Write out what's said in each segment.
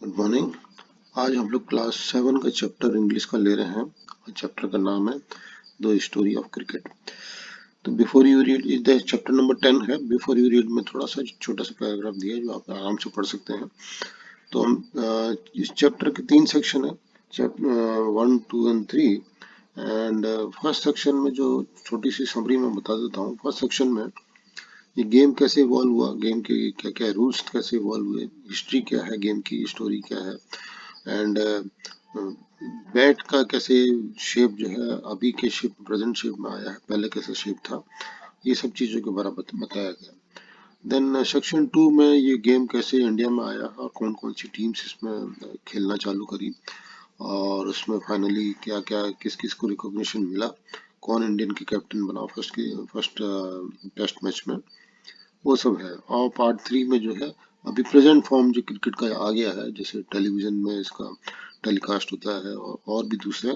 Good morning. आज हम लोग क्लास 7 का चैप्टर इंग्लिश का ले रहे हैं और चैप्टर का नाम है द स्टोरी ऑफ क्रिकेट। तो बिफोर यू रीड इस द चैप्टर नंबर 10 है। बिफोर यू रीड में थोड़ा सा छोटा सा पैराग्राफ दिया है जो आप आराम से पढ़ सकते हैं। तो हम इस चैप्टर के 3 सेक्शन है, chapter 1, 2 and 3। And first section में जो छोटी सी समरी मैं बता देता हूँ। फर्स्ट सेक्शन में ये गेम कैसे इवॉल्व हुआ, गेम के क्या क्या रूल्स कैसे इवॉल्व हुए, हिस्ट्री क्या है गेम की, स्टोरी क्या है, एंड बैट का कैसे शेप जो है अभी के शेप प्रेजेंट शेप में आया है, पहले कैसे शेप था, ये सब चीज़ों के बारे में बताया गया। देन सेक्शन 2 में ये गेम कैसे इंडिया में आया और कौन कौन सी टीम्स इसमें खेलना चालू करी, और उसमें फाइनली क्या क्या किस किस को रिकॉग्निशन मिला, कौन इंडियन की कैप्टन बना फर्स्ट टेस्ट मैच में, वो सब है। और पार्ट 3 में जो है अभी प्रेजेंट फॉर्म जो क्रिकेट का आ गया है, जैसे टेलीविजन में इसका टेलीकास्ट होता है और भी दूसरे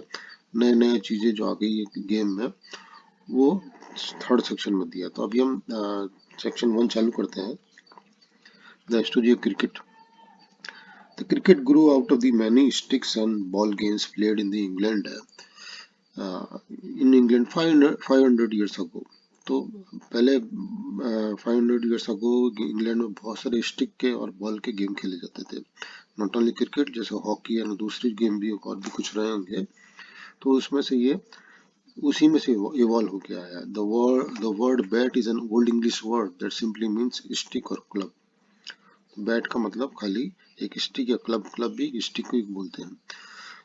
नए नए चीजें जो आ गई है गेम में, वो थर्ड सेक्शन में दिया। तो अभी हम सेक्शन 1 चालू करते हैं, the story of cricket. The cricket grew out of the many sticks and ball games played in the England in England 500 years ago। तो पहले 500 years ago इंग्लैंड में बहुत सारे स्टिक के और बॉल के गेम खेले जाते थे। नॉट ओनली क्रिकेट, जैसे हॉकी या दूसरी गेम भी और भी कुछ रहे होंगे। तो उसमें से ये उसी में से इवॉल्व होके आया। The word bat is an old English word that simply means stick और क्लब। बैट का मतलब खाली एक स्टिक या क्लब, क्लब भी स्टिक को ही बोलते हैं।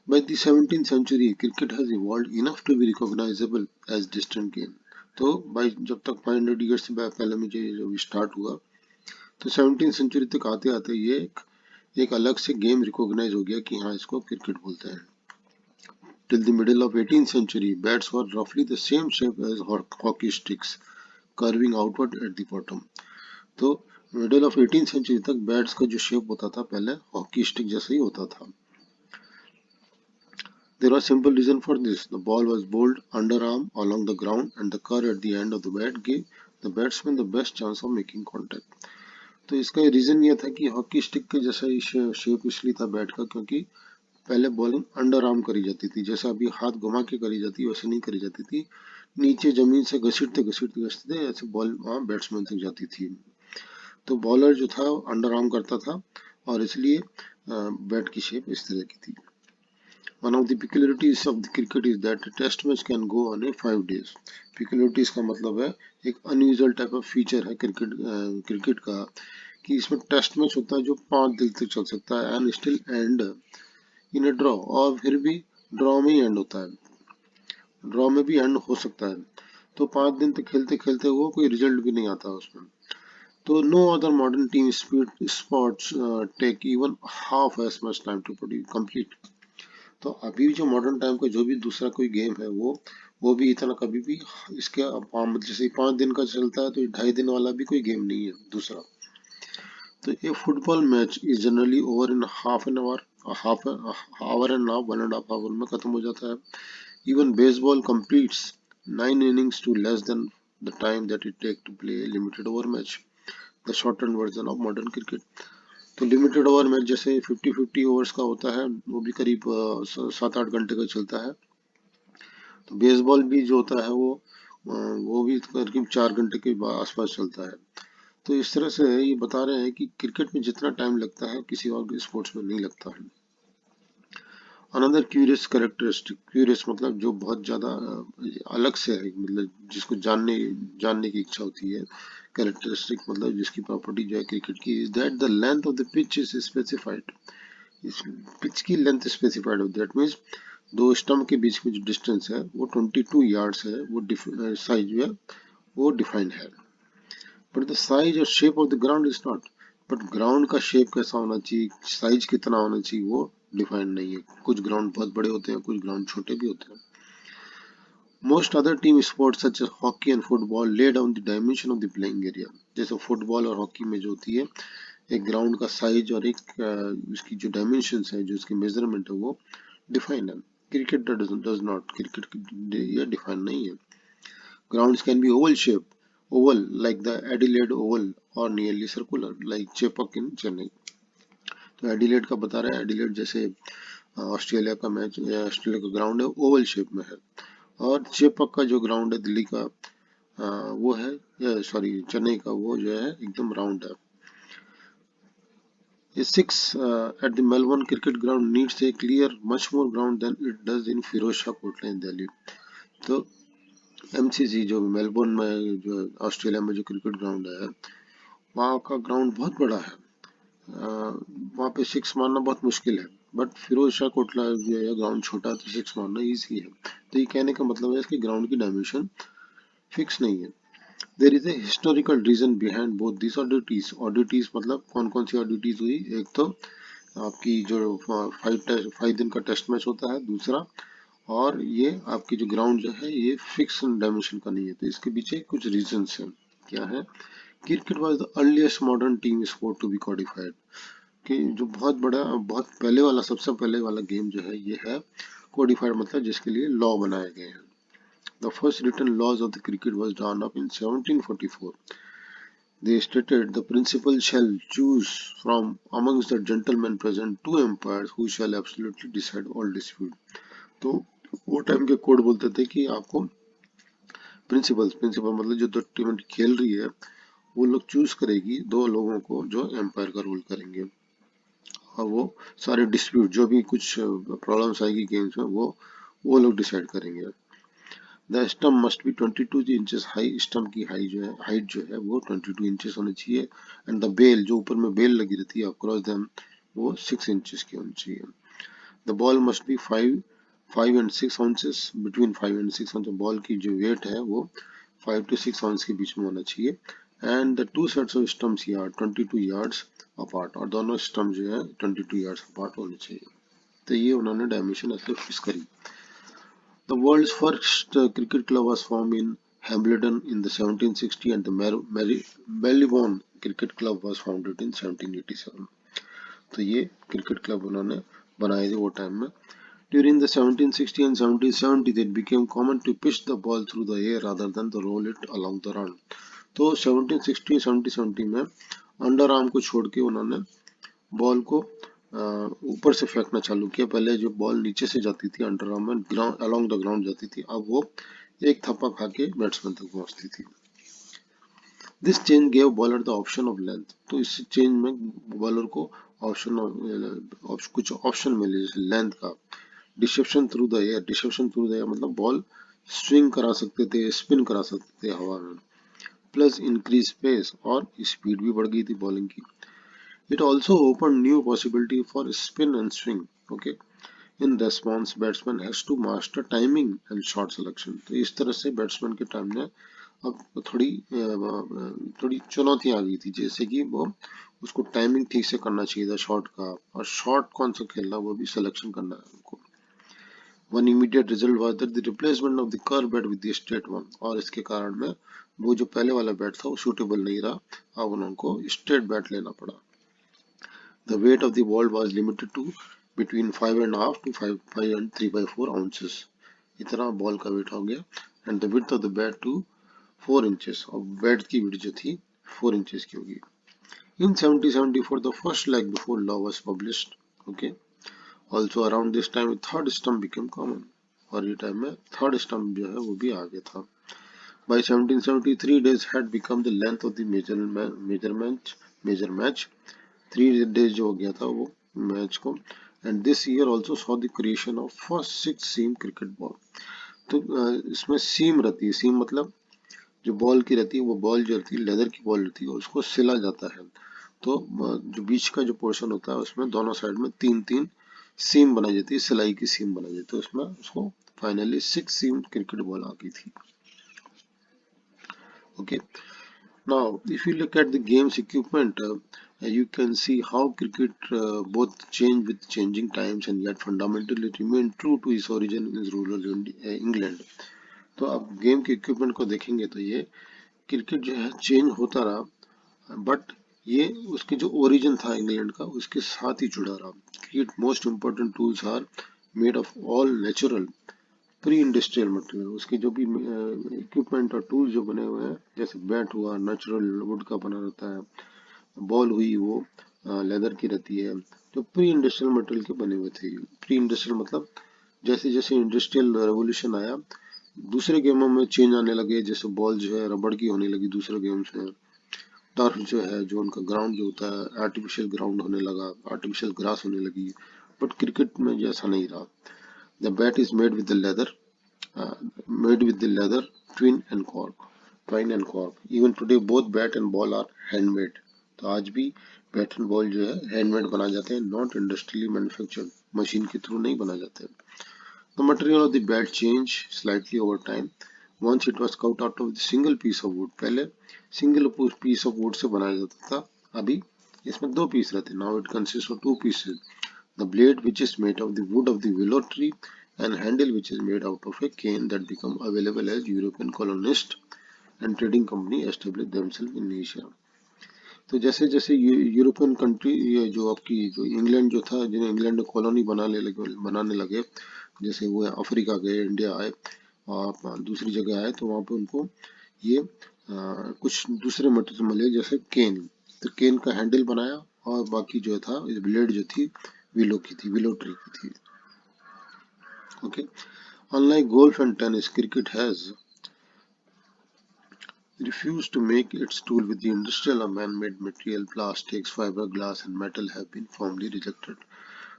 By the 17th century, cricket has evolved enough to be recognizable as distant game। तो भाई जब तक 500 ईयर्स पहले मुझे जब स्टार्ट हुआ, तो 17th सेंचुरी तक आते आते ये एक अलग से गेम रिकॉग्नाइज हो गया कि हाँ इसको क्रिकेट बोलते हैं। Till the middle of 18th century, bats were roughly the same shape as hockey sticks, curving outward at the bottom। तो मिडिल ऑफ 18th सेंचुरी तक बैट्स का जो शेप होता था पहले हॉकी स्टिक जैसा ही होता था। There was simple reason for this. The ball was bowled underarm along the ground and the curve at the end of the bat gave the batsman the best chance of making contact। तो इसका reason ये था कि hockey stick के जैसा ही shape इसलिए था bat का, क्योंकि पहले बॉलिंग अंडर आर्म करी जाती थी, जैसे अभी हाथ घुमा के करी जाती है वैसे नहीं करी जाती थी। नीचे जमीन से घसीटते घसीटते घसीटते ऐसे बॉल वहाँ बैट्समैन तक जाती थी। तो बॉलर जो था अंडर आर्म करता था और इसलिए बैट की शेप इस तरह की थी। One of the peculiarities of the cricket is that a test match can go on a 5 days। Peculiarities का मतलब है एक अनयूजुअल टाइप ऑफ फीचर है क्रिकेट का, कि इसमें टेस्ट मैच होता है जो 5 दिन तक चल सकता है and still and in a draw, और फिर भी ड्रॉ में ही एंड होता है, ड्रॉ में भी एंड हो सकता है। तो 5 दिन तक खेलते खेलते वो कोई रिजल्ट भी नहीं आता उसमें। तो no other modern team sports take even half as much time to complete. तो अभी जो मॉडर्न टाइम का जो भी दूसरा कोई गेम है वो भी इतना कभी भी इसके जैसे 5 दिन का चलता है, तो 2.5 दिन वाला भी कोई गेम नहीं है दूसरा। तो ये football match is generally over in half an hour, half hour and half, 1.5 hour में खत्म हो जाता है। Even baseball completes 9 innings to less than the time that it take to play a limited over match, the shortened version of modern cricket। तो limited over match जैसे 50-50 overs का होता है, वो भी करीब 7-8 घंटे का चलता है। तो बेसबॉल भी जो होता है वो भी करीब 4 घंटे के आसपास चलता है। तो इस तरह से ये बता रहे हैं कि क्रिकेट में जितना टाइम लगता है किसी और स्पोर्ट्स में नहीं लगता है। अनदर क्यूरियस कैरेक्टरिस्टिक, क्यूरियस मतलब जो बहुत ज्यादा अलग से है, मतलब जिसको जानने जानने की इच्छा होती है। कैरेक्टरिस्टिक मतलब जिसकी प्रॉपर्टी जो है क्रिकेट की, is that the length of the pitch is specified. इस पिच की लेंथ स्पेसिफाइड हो, दैट मीन्स दो स्टम्प के बीच में जो डिस्टेंस है वो 22 यार्ड्स है, वो साइज जो है वो डिफाइंड है। बट द साइज और shape of the ground is not. But ground का शेप कैसा होना चाहिए, साइज कितना होना चाहिए, वो डिफाइंड नहीं है। कुछ ग्राउंड बहुत बड़े होते हैं, कुछ ग्राउंड छोटे भी होते हैं। Most other team sports such as hockey and football lay down the dimension of the playing area. जैसे फुटबॉल और हॉकी में जो होती है एक ग्राउंड का साइज और एक उसकी जो डायमेंशन है, जो उसकी मेजरमेंट है, वो डिफाइन है। क्रिकेट डज नॉट, क्रिकेट ये डिफाइन नहीं है। Grounds can be oval shape, oval like the Adelaide Oval, or nearly circular like Chepauk in Chennai। तो एडिलेड का बता रहे हैं, एडिलेड जैसे ऑस्ट्रेलिया का मैच, ऑस्ट्रेलिया का ग्राउंड है ओवल शेप में है, और चेपक का जो ग्राउंड है दिल्ली का, वो है, सॉरी चेन्नई का, वो जो है एकदम राउंड है। A six at the Melbourne cricket ground needs a clear much more ground than it does in Firozshah Kotla in Delhi. तो एमसीसी जो मेलबोर्न में जो ऑस्ट्रेलिया में जो क्रिकेट ग्राउंड है, वहाँ का ग्राउंड बहुत बड़ा है, वहाँ पे सिक्स मारना बहुत मुश्किल है। बट फिरोज शाह कोटला जो है ग्राउंड छोटा है तो सिक्स मारना इजी है। तो ये कहने का मतलब है इसकी ग्राउंड की डायमेंशन फिक्स नहीं है। There is a historical reason behind both this oddities. Oddities मतलब कौन कौन सी ऑडिटीज हुई, एक तो आपकी जो 5 दिन का टेस्ट मैच होता है, दूसरा, और ये आपकी जो ग्राउंड जो है ये फिक्स डायमेंशन का नहीं है। तो इसके पीछे कुछ रीजंस हैं। क्या है? Cricket was the earliest modern team sport to be codified, कि जो बहुत बड़ा, बहुत पहले वाला, सबसे पहले वाला गेम जो है ये है कोडिफाइड, मतलब जिसके लिए लॉ बनाए गए हैं। The first written laws of the cricket was drawn up in 1744. They stated the principal shall choose from amongst the gentlemen present 2 umpires who shall absolutely decide all dispute. तो वो time के code बोलते थे कि आपको principal मतलब जो दो टीम खेल रही है वो लोग चूज करेगी 2 लोगों को जो एम्पायर का रोल करेंगे, और वो सारे डिस्प्यूट जो भी कुछ प्रॉब्लम्स आएगी गेम्स में वो लोग डिसाइड करेंगे। The stump must be 22 inches high, stump की हाइट जो है वो 22 इंचेस होनी चाहिए। एंड द बेल, जो ऊपर में बेल लगी रहती है अक्रॉस देम, वो 6 इंचेस की होनी चाहिए। The ball must be 5 and 6 ounces, between 5 and 6 ounces। Ball की जो वेट है वो 5 to 6 ounce के बीच में होना चाहिए। And the 2 sets of stumps yard 22 yards apart, और दोनों स्टम्प जो है 22 yards अपार्ट होने चाहिए। तो ये उन्होंने डायमेंशन ऐसे फिक्स करी। The world's first cricket club was formed in Hambledon in the 1760, and the Marylebone Cricket Club was founded in 1787. तो ये क्रिकेट क्लब उन्होंने बनाए थे वो टाइम में। During the 1760 and 1770, it became common to pitch the ball through the air rather than to roll it along the run. तो 1760 1770 में under arm को छोड़ के उन्होंने बॉल को ऊपर से फेंकना चालू किया। पहले जो बॉल नीचे से जाती थी अंडर आर्म में, ग्राउंड अलोंग द ग्राउंड जाती थी, अब वो एक थप्पा खा के बैट्समैन तक पहुंचती थी। This change gave bowler the option of length. तो इस चेंज में बॉलर को कुछ ऑप्शन मिले, जैसे लेंथ का। Deception through the air, deception through the air मतलब बॉल स्विंग करा सकते थे, स्पिन करा सकते थे हवा में। प्लस इंक्रीज पेस, और स्पीड भी बढ़ गई थी बॉलिंग की। It also opened new possibility for spin and swing. Okay. In response, batsman has to master timing and shot selection. तो इस तरह से बैट्समैन के टाइम में अब थोड़ी चुनौती आ गई थी, जैसे कि वो उसको टाइमिंग ठीक से करना चाहिए था शॉट का, और शॉट कौन सा खेलना वो भी सिलेक्शन करना है उनको। One immediate result was that the replacement of the curve bat with the straight one, और इसके कारण में वो जो पहले वाला बैट था वो सूटेबल नहीं रहा, अब उनको स्ट्रेट बैट लेना पड़ा। The weight of the ball was limited to between 5.5 to 5 and 3/4 ounces. इतना बॉल का वेट हो गया। And the width of the bat to 4 inches, और बैट की विड्थ जो थी 4 इंचेस की होगी। इन 1774 the first leg before law was published. Okay. Also around this time third stump became common, और ये टाइम में थर्ड स्टम्प जो है वो भी आ गया था। By 1773 days had become the length of the major match. 3 days जो हो गया था वो मैच को। And this year also saw the creation of first 6 seam cricket ball. तो इसमें सीम रहती है, सीम मतलब जो बॉल की रहती है, वो बॉल जो रहती है लेदर की बॉल रहती है, उसको सिला जाता है। तो जो बीच का जो पोर्शन होता है उसमें दोनों साइड में 3-3 सीम बनाई जाती है, सिलाई की सीम बनाई जाती है, उसमें उसको फाइनली 6 सीम क्रिकेट बॉल आ गई थी। Okay. Now, if you look at the game's equipment, you can see how cricket both change with changing times and yet fundamentally remain true to its origin in rural England. तो आप game के equipment को देखेंगे तो ये cricket जो है change होता रहा, बट ये उसके जो ओरिजिन था इंग्लैंड का उसके साथ ही जुड़ा रहा। Cricket most important tools are made of all natural pre industrial material. उसके जो भी इक्विपमेंट और टूल्स जो बने हुए हैं, जैसे बैट हुआ नेचुरल वुड का बना रहता है, बॉल हुई वो लेदर की रहती है, जो प्री इंडस्ट्रियल मटेरियल के बने हुए थे। प्री इंडस्ट्रियल मतलब जैसे जैसे इंडस्ट्रियल रेवोल्यूशन आया, दूसरे गेमों में चेंज आने लगे, जैसे बॉल जो है रबड़ की होने लगी दूसरे गेम्स में। टर्फ जो है, जो उनका ग्राउंड जो होता है, आर्टिफिशियल ग्राउंड होने लगा, आर्टिफिशियल ग्रास होने लगी। बट क्रिकेट में जैसा नहीं रहा। The bat is made with the leather, twin and cork. Even today both bat and ball are handmade. तो आज भी बैट एंड बॉल जो है हैंडमेड बनाए जाते हैं, नॉट इंडस्ट्रियली मैन्युफैक्चर्ड, मशीन के थ्रू नहीं बनाए जाते। The material of the bat changed slightly over time. Once it was cut out of the single piece of wood. पहले single piece of wood से बनाया जाता था, अभी इसमें दो पीस रहते हैं। Now it consists of two pieces. The blade, which is made of the wood of the willow tree, and handle, which is made out of a cane, that become available as European colonists and trading company established themselves in Asia. तो जैसे जैसे European country, ये जो आपकी जो England जो था, जिन्हें इंग्लैंड ने कॉलोनी बनाने लगे, जैसे वो अफ्रीका गए, इंडिया आए और दूसरी जगह आए, तो वहाँ पे उनको ये कुछ दूसरे मटेरियल मिले, जैसे केन। तो केन का हैंडल बनाया, और बाकी जो था ब्लेड जो थी विलो की थी, विलो ट्री की थी। Okay, unlike golf and tennis, cricket has refused to make its tool with the industrial or man-made material. Plastics, fiberglass and metal have been firmly rejected.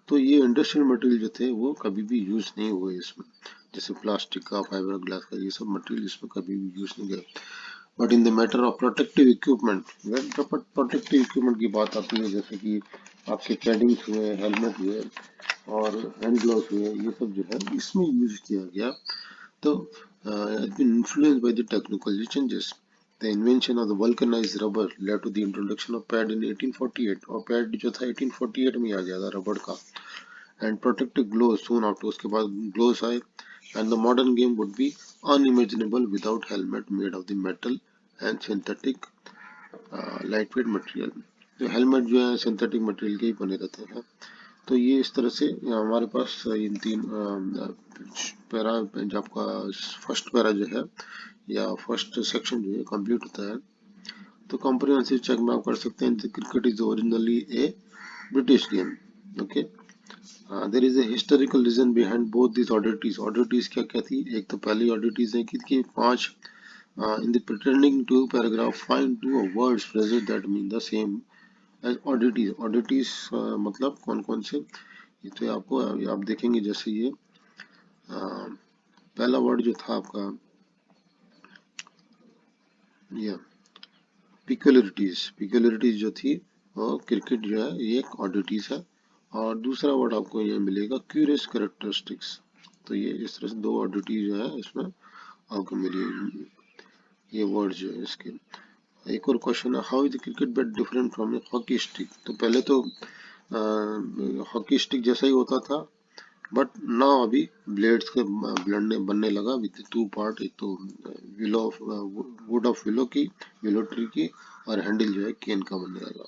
तो ये इंडस्ट्रियल मटेरियल जो थे वो कभी भी यूज नहीं हुए इसमें, जैसे प्लास्टिक का, फाइबर ग्लास का, ये सब मटेरियल इसमें कभी भी यूज नहीं गए। But in the matter of protective equipment, protective equipment की बात आती है, जैसे कि आपके पैडिंग्स हुए, हेलमेट हुए और हैंड ग्लोव्स हुए, ये सब जो है इसमें यूज किया गया। तो has been influenced by the technical changes. The invention of the vulcanized rubber led to the introduction of pad in 1848, और पैड जो था 1848 में आ गया था रबड़ का, and protective gloves soon after, उसके बाद gloves आए, and the modern game would be unimaginable without helmet made of the metal and synthetic lightweight material. जो हेलमेट जो है सिंथेटिक मटेरियल के ही बने रहते हैं। तो ये इस तरह से हमारे पास इन तीन पैरा, जो आपका फर्स्ट पैरा जो है या फर्स्ट सेक्शन जो है कंप्लीट होता है। तो कॉम्प्रिहेंसिव चेक में आप कर सकते हैं, cricket is originally a British game. Okay, there is a historical reason behind both this oddities. Oddities क्या क्या थी? एक तो पहली ऑडिटीज है कि पांच, in the pretending to paragraph find two words phrases that mean the same as oddities. oddities मतलब कौन कौन से, ये तो आपको आप देखेंगे, जैसे ये पहला वर्ड जो था आपका ये पिक्युलरिटीज जो थी, और क्रिकेट जो है ये एक ऑडिटीज है। और दूसरा वर्ड आपको ये मिलेगा क्यूरियस कैरेक्टरिस्टिक्स। तो ये इस तरह से दो ऑडिटीज जो है इसमें आपको मिली, ये वर्ड जो है इसके। एक और क्वेश्चन है, how is the cricket bat different from A hockey stick? तो पहले तो हॉकी स्टिक जैसा ही होता था, बट ना अभी ब्लेड्स के बनने लगा विद टू पार्ट, एक तो willow of would of willow की, विलो ट्री की, और हैंडल जो है केन का बनने लगा।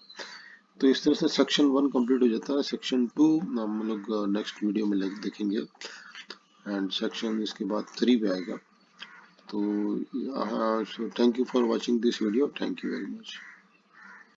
तो इस तरह से सेक्शन 1 कंप्लीट हो जाता है। सेक्शन 2 हम लोग नेक्स्ट वीडियो में देखेंगे, एंड सेक्शन इसके बाद 3 पे आएगा। तो thank you for watching this video, thank you very much.